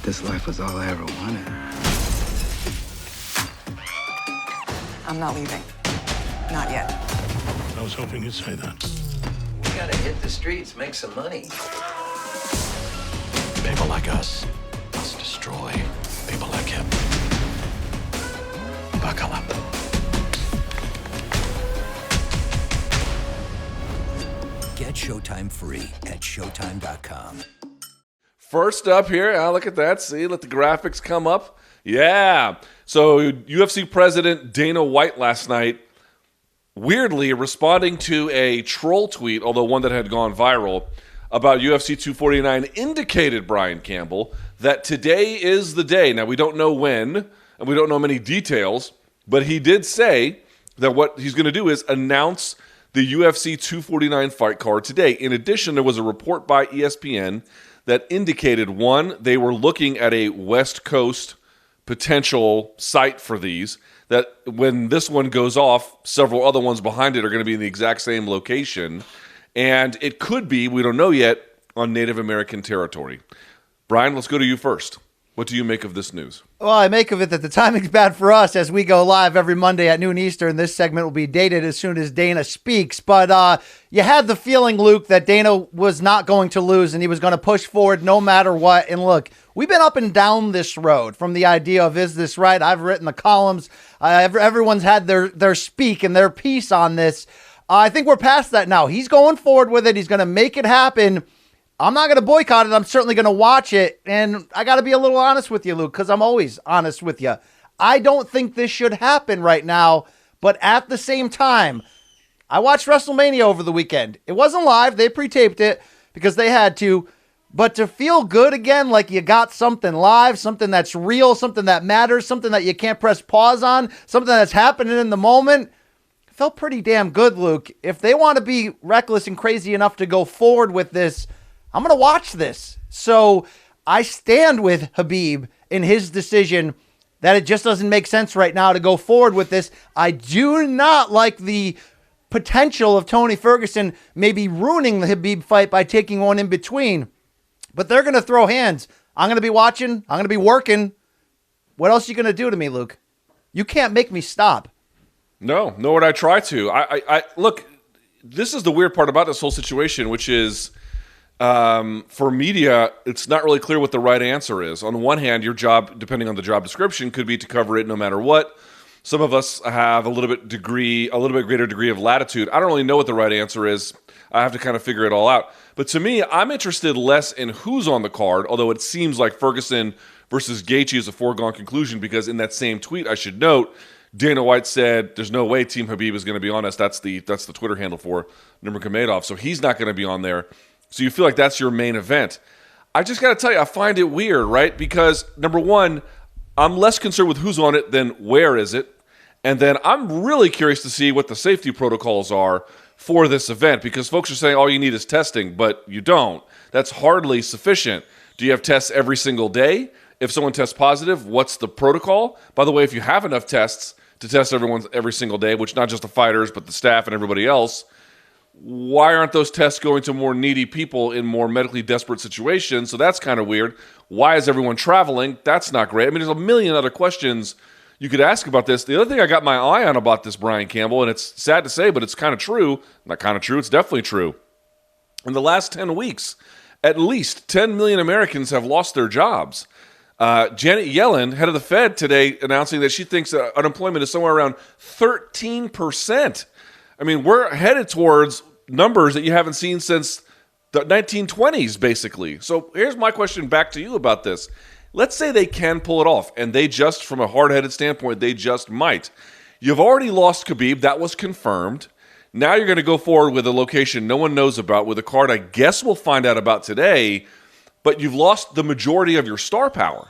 this life was all I ever wanted. I'm not leaving. Not yet. I was hoping you'd say that. We gotta hit the streets, make some money. People like us must destroy people like him. Buckle up. Get Showtime free at Showtime.com. First up here, look at that. See, let the graphics come up. Yeah. So UFC president Dana White last night, weirdly responding to a troll tweet, although one that had gone viral, about UFC 249, indicated, Brian Campbell, that today is the day. Now, we don't know when, and we don't know many details, but he did say that what he's going to do is announce the UFC 249 fight card today. In addition, there was a report by ESPN that indicated, one, they were looking at a West Coast potential site for these, that when this one goes off, several other ones behind it are going to be in the exact same location. And it could be, we don't know yet, on Native American territory. Brian, let's go to you first. What do you make of this news? Well, I make of it that the timing's bad for us as we go live every Monday at noon Eastern. This segment will be dated as soon as Dana speaks. But you had the feeling, Luke, that Dana was not going to lose and he was going to push forward no matter what. And look, we've been up and down this road from the idea of, is this right? I've written the columns. Everyone's had their speak and their piece on this. I think we're past that now. He's going forward with it. He's going to make it happen. I'm not going to boycott it. I'm certainly going to watch it. And I got to be a little honest with you, Luke, because I'm always honest with you. I don't think this should happen right now. But at the same time, I watched WrestleMania over the weekend. It wasn't live. They pre-taped it because they had to. But to feel good again, like you got something live, something that's real, something that matters, something that you can't press pause on, something that's happening in the moment, felt pretty damn good, Luke. If they want to be reckless and crazy enough to go forward with this, I'm going to watch this. So I stand with Khabib in his decision that it just doesn't make sense right now to go forward with this. I do not like the potential of Tony Ferguson maybe ruining the Khabib fight by taking one in between. But they're going to throw hands. I'm going to be watching. I'm going to be working. What else are you going to do to me, Luke? You can't make me stop. No, nor would I try to. I look, this is the weird part about this whole situation, which is for media, it's not really clear what the right answer is. On the one hand, your job, depending on the job description, could be to cover it no matter what. Some of us have a little bit greater degree of latitude. I don't really know what the right answer is. I have to kind of figure it all out. But to me, I'm interested less in who's on the card, although it seems like Ferguson versus Gaethje is a foregone conclusion because in that same tweet, I should note, Dana White said, there's no way Team Khabib is going to be on us. That's the Twitter handle for Nurmagomedov. So he's not going to be on there. So you feel like that's your main event. I just got to tell you, I find it weird, right? Because, number one, I'm less concerned with who's on it than where is it. And then I'm really curious to see what the safety protocols are for this event because folks are saying all you need is testing, but you don't. That's hardly sufficient. Do you have tests every single day? If someone tests positive, what's the protocol? By the way, if you have enough tests to test everyone every single day, which not just the fighters, but the staff and everybody else, why aren't those tests going to more needy people in more medically desperate situations? So that's kind of weird. Why is everyone traveling? That's not great. I mean, there's a million other questions you could ask about this. The other thing I got my eye on about this, Brian Campbell, and it's sad to say, but it's kind of true. Not kind of true, it's definitely true. In the last 10 weeks, at least 10 million Americans have lost their jobs. Janet Yellen, head of the Fed, today announcing that she thinks unemployment is somewhere around 13%. I mean, we're headed towards numbers that you haven't seen since the 1920s, basically. So here's my question back to you about this. Let's say they can pull it off, and they just, from a hard-headed standpoint, they just might. You've already lost Khabib. That was confirmed. Now you're going to go forward with a location no one knows about, with a card I guess we'll find out about today, but you've lost the majority of your star power.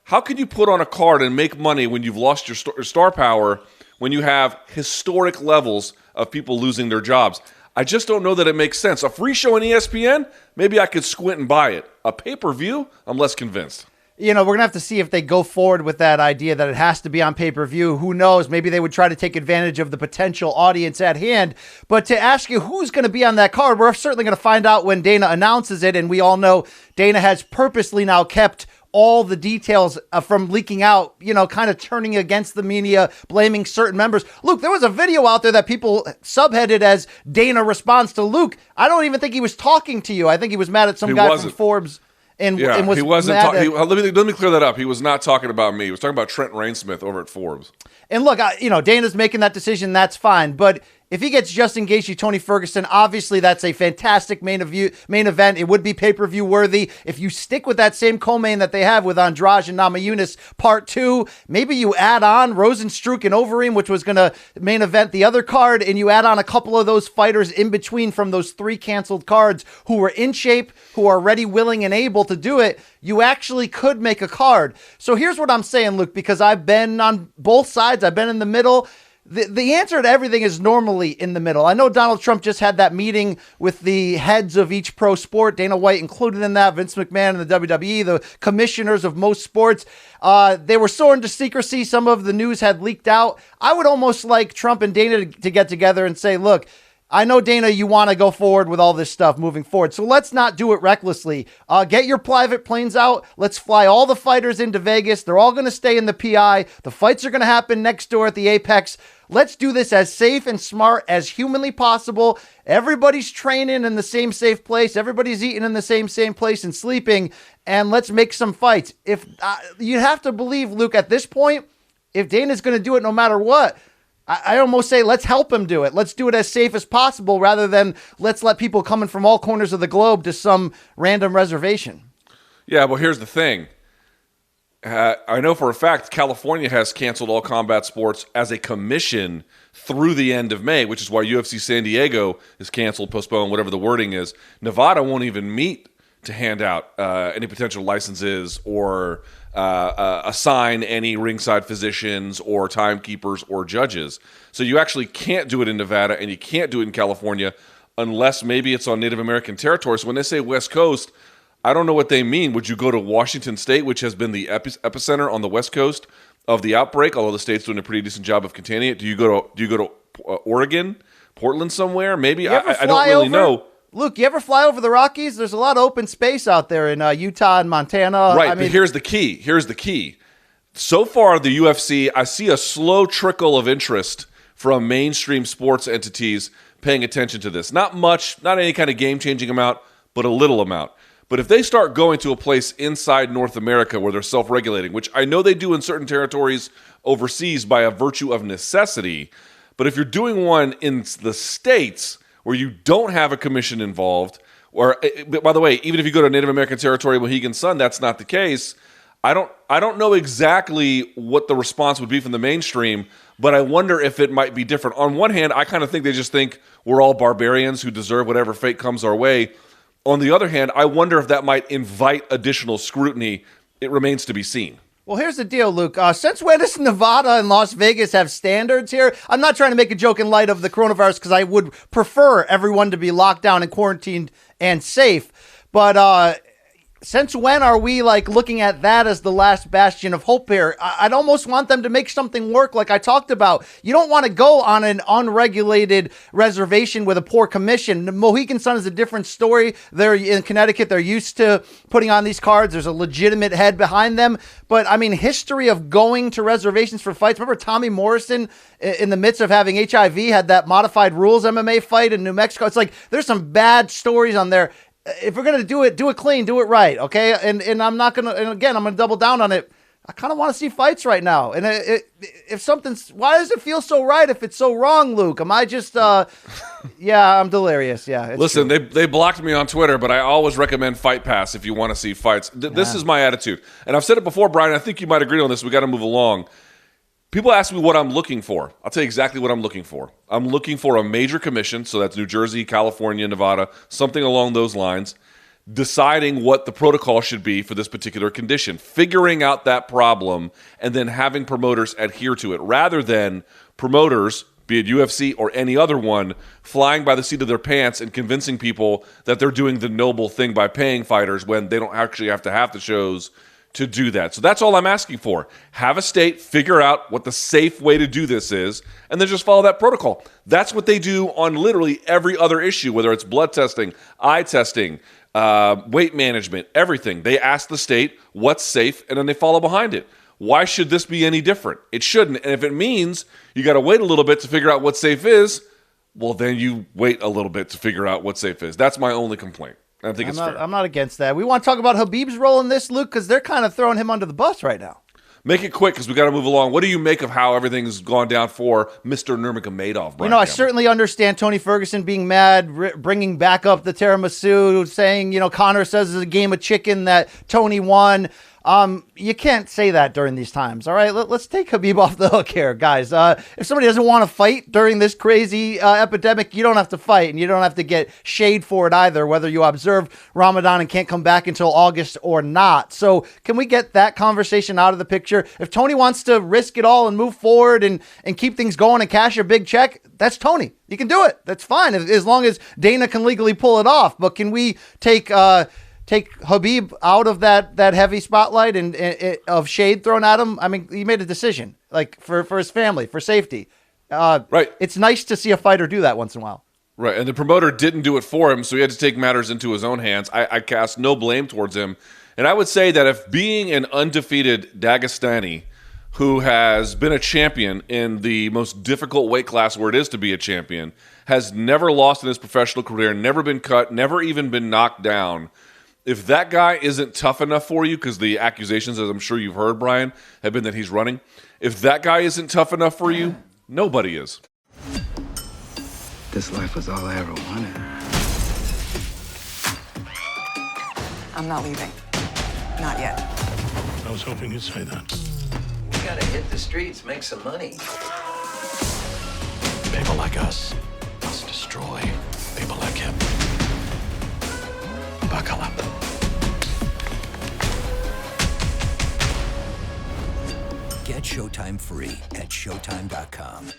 How can you put on a card and make money when you've lost your star power when you have historic levels of people losing their jobs? I just don't know that it makes sense. A free show on ESPN, maybe I could squint and buy it. A pay-per-view, I'm less convinced. You know, we're going to have to see if they go forward with that idea that it has to be on pay-per-view. Who knows? Maybe they would try to take advantage of the potential audience at hand. But to ask you who's going to be on that card, we're certainly going to find out when Dana announces it. And we all know Dana has purposely now kept all the details from leaking out, kind of turning against the media, blaming certain members. Luke, there was a video out there that people subheaded as Dana responds to Luke. I don't even think he was talking to you. I think he was mad at some guy from Forbes. And was he wasn't. mad at, let me clear that up. He was not talking about me. He was talking about Trent Rainsmith over at Forbes. And look, Dana's making that decision. That's fine. But if he gets Justin Gaethje, Tony Ferguson, obviously that's a fantastic main event. It would be pay-per-view worthy. If you stick with that same co-main that they have with Andrade and Namajunas Part 2, maybe you add on Rosenstruck and Overeem, which was going to main event the other card, and you add on a couple of those fighters in between from those 3 canceled cards who were in shape, who are ready, willing, and able to do it. You actually could make a card. So here's what I'm saying, Luke, because I've been on both sides. I've been in the middle. The answer to everything is normally in the middle. I know Donald Trump just had that meeting with the heads of each pro sport, Dana White included in that, Vince McMahon and the WWE, the commissioners of most sports. They were sworn to secrecy. Some of the news had leaked out. I would almost like Trump and Dana to get together and say, look, I know, Dana, you want to go forward with all this stuff moving forward, so let's not do it recklessly. Get your private planes out. Let's fly all the fighters into Vegas. They're all going to stay in the PI. The fights are going to happen next door at the Apex. Let's do this as safe and smart as humanly possible. Everybody's training in the same safe place. Everybody's eating in the same place and sleeping, and let's make some fights. If you have to believe, Luke, at this point, if Dana's going to do it no matter what, I almost say let's help him do it. Let's do it as safe as possible rather than let's let people coming from all corners of the globe to some random reservation. Yeah, well, here's the thing. I know for a fact California has canceled all combat sports as a commission through the end of May, which is why UFC San Diego is canceled, postponed, whatever the wording is. Nevada won't even meet to hand out any potential licenses or assign any ringside physicians or timekeepers or judges. So you actually can't do it in Nevada and you can't do it in California unless maybe it's on Native American territory. So when they say West Coast, I don't know what they mean. Would you go to Washington State, which has been the epicenter on the West Coast of the outbreak, although the state's doing a pretty decent job of containing it? Do you go to Oregon, Portland somewhere? Maybe I don't really know. Luke, you ever fly over the Rockies? There's a lot of open space out there in Utah and Montana. Right, but here's the key. So far, the UFC, I see a slow trickle of interest from mainstream sports entities paying attention to this. Not much, not any kind of game-changing amount, but a little amount. But if they start going to a place inside North America where they're self-regulating, which I know they do in certain territories overseas by a virtue of necessity, but if you're doing one in the States where you don't have a commission involved, or by the way, even if you go to Native American territory, Mohegan Sun, that's not the case. I don't know exactly what the response would be from the mainstream, but I wonder if it might be different. On one hand, I kind of think they just think we're all barbarians who deserve whatever fate comes our way. On the other hand, I wonder if that might invite additional scrutiny. It remains to be seen. Well, here's the deal, Luke. Since when does Nevada and Las Vegas have standards here? I'm not trying to make a joke in light of the coronavirus because I would prefer everyone to be locked down and quarantined and safe. But since when are we looking at that as the last bastion of hope here? I'd almost want them to make something work like I talked about. You don't want to go on an unregulated reservation with a poor commission. Mohegan Sun is a different story. They're in Connecticut. They're used to putting on these cards. There's a legitimate head behind them. But, history of going to reservations for fights. Remember Tommy Morrison in the midst of having HIV had that modified rules MMA fight in New Mexico? It's there's some bad stories on there. If we're going to do it clean, do it right, okay? And I'm not going to, and again, I'm going to double down on it. I kind of want to see fights right now. And why does it feel so right if it's so wrong, Luke? Am I just, yeah, I'm delirious. Yeah. Listen, they blocked me on Twitter, but I always recommend Fight Pass if you want to see fights. This is my attitude. And I've said it before, Brian, I think you might agree on this. We got to move along. People ask me what I'm looking for. I'll tell you exactly what I'm looking for. I'm looking for a major commission, so that's New Jersey, California, Nevada, something along those lines, deciding what the protocol should be for this particular condition, figuring out that problem, and then having promoters adhere to it, rather than promoters, be it UFC or any other one, flying by the seat of their pants and convincing people that they're doing the noble thing by paying fighters when they don't actually have to have the shows to do that. So that's all I'm asking for. Have a state figure out what the safe way to do this is, and then just follow that protocol. That's what they do on literally every other issue, whether it's blood testing, eye testing, weight management, everything. They ask the state what's safe, and then they follow behind it. Why should this be any different? It shouldn't. And if it means you got to wait a little bit to figure out what safe is, well, then you wait a little bit to figure out what safe is. That's my only complaint. I think it's fair. I'm not against that. We want to talk about Khabib's role in this, Luke, because they're kind of throwing him under the bus right now. Make it quick because we got to move along. What do you make of how everything's gone down for Mr. Nurmagomedov? I certainly understand Tony Ferguson being mad, bringing back up the tiramisu, saying, Connor says it's a game of chicken that Tony won. You can't say that during these times. All right, let's take Khabib off the hook here, guys. If somebody doesn't want to fight during this crazy epidemic, you don't have to fight, and you don't have to get shade for it either, whether you observe Ramadan and can't come back until August or not. So can we get that conversation out of the picture? If Tony wants to risk it all and move forward and keep things going and cash a big check, that's Tony. You can do it. That's fine, as long as Dana can legally pull it off. But can we take Khabib out of that heavy spotlight and of shade thrown at him? I mean, he made a decision, like for his family, for safety. Right. It's nice to see a fighter do that once in a while. Right, and the promoter didn't do it for him, so he had to take matters into his own hands. I cast no blame towards him. And I would say that if being an undefeated Dagestani who has been a champion in the most difficult weight class where it is to be a champion, has never lost in his professional career, never been cut, never even been knocked down, if that guy isn't tough enough for you, because the accusations, as I'm sure you've heard, Brian, have been that he's running, if that guy isn't tough enough for you, nobody is. This life was all I ever wanted. I'm not leaving. Not yet. I was hoping you'd say that. We gotta hit the streets, make some money. People like us must destroy people like him. Buckle up. Get Showtime free at Showtime.com.